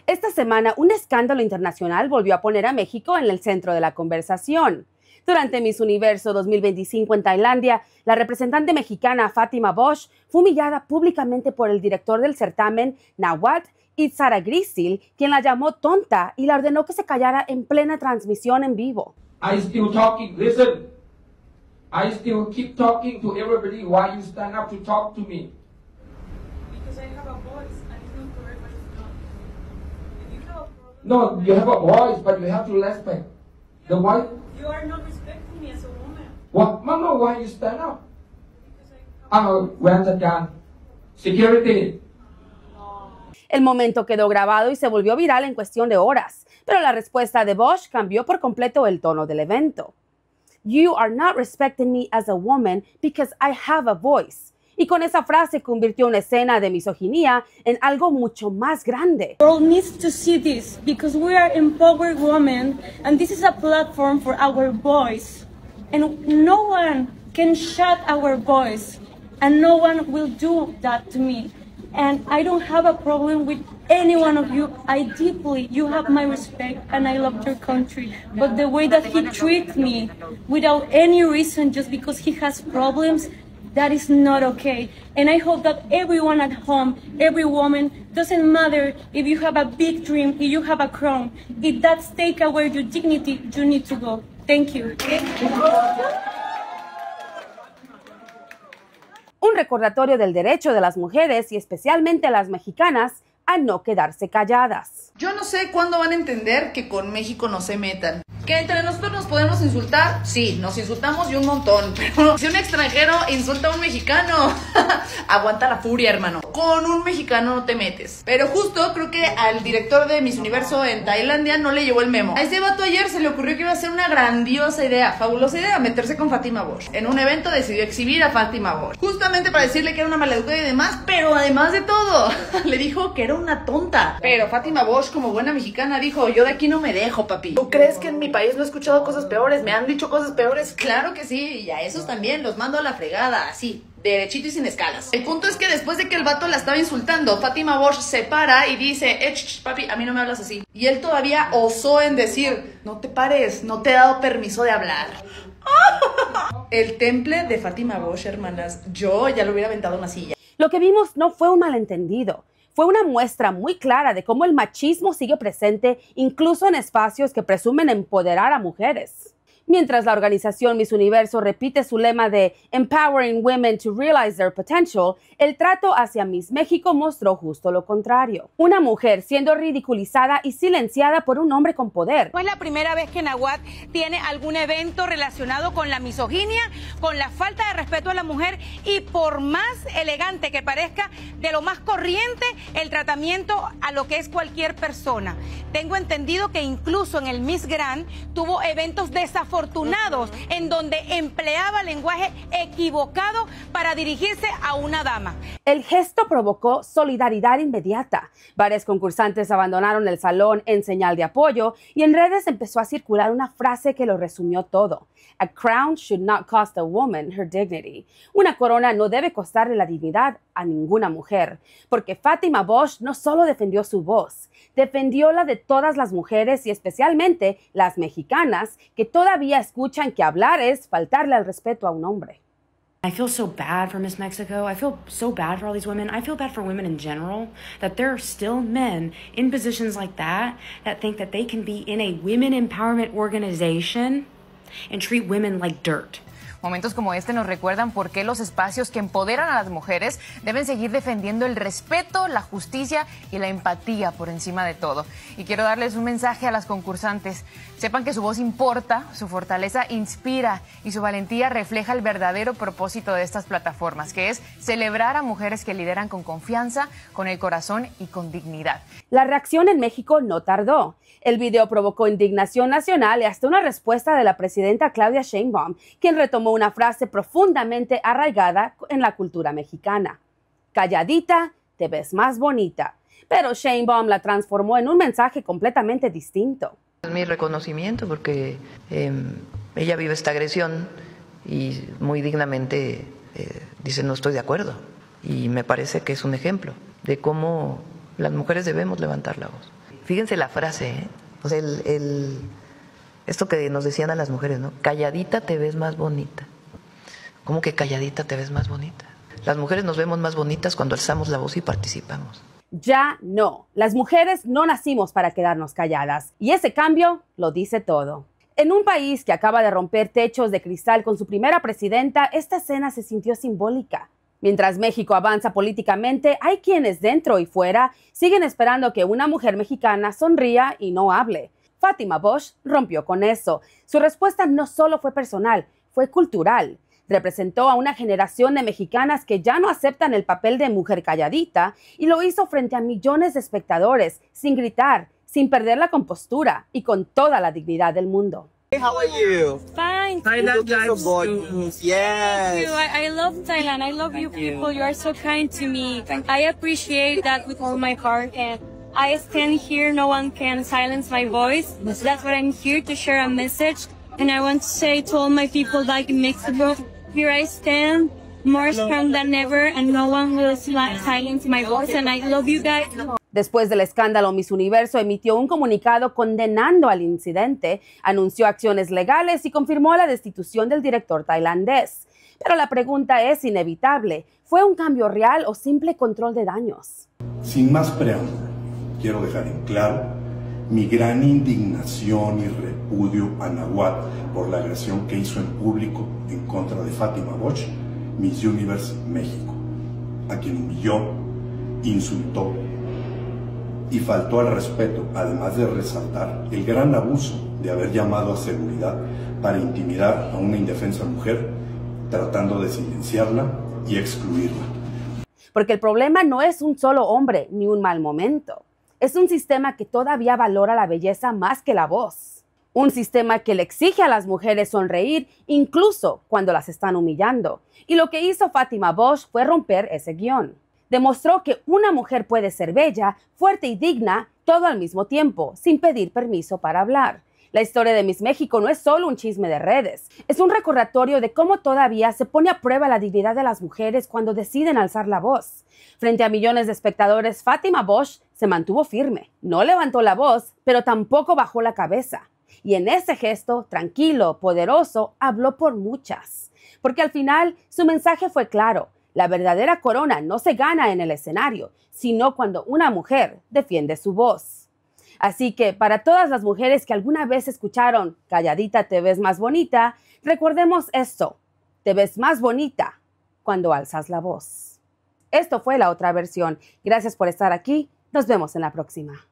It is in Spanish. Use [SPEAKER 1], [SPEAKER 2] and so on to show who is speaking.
[SPEAKER 1] Esta semana, un escándalo internacional volvió a poner a México en el centro de la conversación. Durante Miss Universo 2025 en Tailandia, la representante mexicana Fátima Bosch fue humillada públicamente por el director del certamen, Nawat Itzaragrisil, quien la llamó tonta y la ordenó que se callara en plena transmisión en vivo.
[SPEAKER 2] I still talking, listen. I still keep talking to everybody. Why you stand up to talk to me?
[SPEAKER 3] Because I have a voice. I feel correct, but it's not. If you have a problem,
[SPEAKER 2] No, you have a voice, but you have to respect. The why?
[SPEAKER 3] you are not respecting me as a woman.
[SPEAKER 2] What? Mama, why you stand up?
[SPEAKER 3] Because I have
[SPEAKER 2] Where's the gun? Security.
[SPEAKER 1] El momento quedó grabado y se volvió viral en cuestión de horas, pero la respuesta de Bosch cambió por completo el tono del evento. You are not respecting me as a woman because I have a voice. Y con esa frase convirtió una escena de misoginia en algo mucho más grande.
[SPEAKER 3] The world needs to see this because we are empowered women and this is a platform for our voice. And no one can shut our voice and no one will do that to me. And I don't have a problem with any one of you. You have my respect and I love your country. But the way that he treats me without any reason just because he has problems, that is not okay. And I hope that everyone at home, every woman, doesn't matter if you have a big dream, if you have a crown, if that's take away your dignity, you need to go. Thank you.
[SPEAKER 1] Un recordatorio del derecho de las mujeres y especialmente las mexicanas a no quedarse calladas.
[SPEAKER 4] Yo no sé cuándo van a entender que con México no se metan. ¿Que entre nosotros nos podemos insultar? Sí, nos insultamos y un montón. Pero si un extranjero insulta a un mexicano, aguanta la furia, hermano. Con un mexicano no te metes. Pero justo creo que al director de Miss Universo en Tailandia no le llegó el memo. A ese vato ayer se le ocurrió que iba a ser una grandiosa idea, fabulosa idea, meterse con Fátima Bosch. En un evento decidió exhibir a Fátima Bosch. Justamente para decirle que era una maleducada y demás, pero además de todo, le dijo que era una tonta. Pero Fátima Bosch, como buena mexicana, dijo, yo de aquí no me dejo, papi. ¿Tú crees que en mi país no he escuchado cosas peores? ¿Me han dicho cosas peores? Claro que sí, y a esos también los mando a la fregada, así, derechito y sin escalas. El punto es que después de que el vato la estaba insultando, Fátima Bosch se para y dice, papi, a mí no me hablas así. Y él todavía osó en decir, no te pares, no te he dado permiso de hablar. El temple de Fátima Bosch, hermanas, yo ya le hubiera aventado una silla.
[SPEAKER 1] Lo que vimos no fue un malentendido. Fue una muestra muy clara de cómo el machismo sigue presente incluso en espacios que presumen empoderar a mujeres. Mientras la organización Miss Universo repite su lema de Empowering Women to Realize Their Potential, el trato hacia Miss México mostró justo lo contrario. Una mujer siendo ridiculizada y silenciada por un hombre con poder.
[SPEAKER 5] No es la primera vez que Nawat tiene algún evento relacionado con la misoginia, con la falta de respeto a la mujer y por más elegante que parezca, de lo más corriente el tratamiento a lo que es cualquier persona. Tengo entendido que incluso en el Miss Grand tuvo eventos desafortunados en donde empleaba lenguaje equivocado para dirigirse a una dama.
[SPEAKER 1] El gesto provocó solidaridad inmediata. Varias concursantes abandonaron el salón en señal de apoyo y en redes empezó a circular una frase que lo resumió todo. A crown should not cost a woman her dignity. Una corona no debe costarle la dignidad a ninguna mujer, porque Fátima Bosch no solo defendió su voz, defendió la de todas las mujeres y especialmente las mexicanas que todavía escuchan que hablar es faltarle al respeto a un hombre.
[SPEAKER 6] I feel so bad for Miss Mexico. I feel so bad for all these women. I feel bad for women in general, that there are still men in positions like that think that they can be in a women empowerment organization and treat women like dirt.
[SPEAKER 7] Momentos como este nos recuerdan por qué los espacios que empoderan a las mujeres deben seguir defendiendo el respeto, la justicia y la empatía por encima de todo. Y quiero darles un mensaje a las concursantes. Sepan que su voz importa, su fortaleza inspira y su valentía refleja el verdadero propósito de estas plataformas, que es celebrar a mujeres que lideran con confianza, con el corazón y con dignidad.
[SPEAKER 1] La reacción en México no tardó. El video provocó indignación nacional y hasta una respuesta de la presidenta Claudia Sheinbaum, quien retomó una frase profundamente arraigada en la cultura mexicana. Calladita, te ves más bonita. Pero Sheinbaum la transformó en un mensaje completamente distinto.
[SPEAKER 8] Es mi reconocimiento porque ella vive esta agresión y muy dignamente dice no estoy de acuerdo. Y me parece que es un ejemplo de cómo las mujeres debemos levantar la voz. fíjense la frase, ¿eh? O sea, esto que nos decían a las mujeres, ¿no? Calladita te ves más bonita. ¿Cómo que calladita te ves más bonita? Las mujeres nos vemos más bonitas cuando alzamos la voz y participamos.
[SPEAKER 1] Ya no. Las mujeres no nacimos para quedarnos calladas. Y ese cambio lo dice todo. En un país que acaba de romper techos de cristal con su primera presidenta, esta escena se sintió simbólica. Mientras México avanza políticamente, hay quienes dentro y fuera siguen esperando que una mujer mexicana sonría y no hable. Fátima Bosch rompió con eso. Su respuesta no solo fue personal, fue cultural. Representó a una generación de mexicanas que ya no aceptan el papel de mujer calladita y lo hizo frente a millones de espectadores, sin gritar, sin perder la compostura y con toda la dignidad del mundo.
[SPEAKER 9] How are you?
[SPEAKER 3] Fine.
[SPEAKER 9] Thailand so gorgeous. Yes.
[SPEAKER 3] Thank you. I love Thailand. I love you people. You are so kind to me. I appreciate that with all my heart. And I stand here. No one can silence my voice. That's what I'm here to share a message. And I want to say to all my people back in Mexico, here I stand, more strong than ever, and no one will silence my voice. And I love you guys.
[SPEAKER 1] Después del escándalo, Miss Universo emitió un comunicado condenando al incidente, anunció acciones legales y confirmó la destitución del director tailandés. Pero la pregunta es inevitable. ¿Fue un cambio real o simple control de daños?
[SPEAKER 10] Sin más preámbulo, quiero dejar en claro mi gran indignación y repudio a Nahuatl por la agresión que hizo en público en contra de Fátima Bosch, Miss Universe México, a quien humilló, insultó y faltó al respeto, además de resaltar el gran abuso de haber llamado a seguridad para intimidar a una indefensa mujer, tratando de silenciarla y excluirla.
[SPEAKER 1] Porque el problema no es un solo hombre ni un mal momento. Es un sistema que todavía valora la belleza más que la voz. Un sistema que le exige a las mujeres sonreír incluso cuando las están humillando. Y lo que hizo Fátima Bosch fue romper ese guión. Demostró que una mujer puede ser bella, fuerte y digna todo al mismo tiempo, sin pedir permiso para hablar. La historia de Miss México no es solo un chisme de redes, es un recordatorio de cómo todavía se pone a prueba la dignidad de las mujeres cuando deciden alzar la voz. Frente a millones de espectadores, Fátima Bosch se mantuvo firme. No levantó la voz, pero tampoco bajó la cabeza. Y en ese gesto, tranquilo, poderoso, habló por muchas. Porque al final, su mensaje fue claro. La verdadera corona no se gana en el escenario, sino cuando una mujer defiende su voz. Así que para todas las mujeres que alguna vez escucharon "calladita te ves más bonita", recordemos esto: te ves más bonita cuando alzas la voz. Esto fue La Otra Versión. Gracias por estar aquí. Nos vemos en la próxima.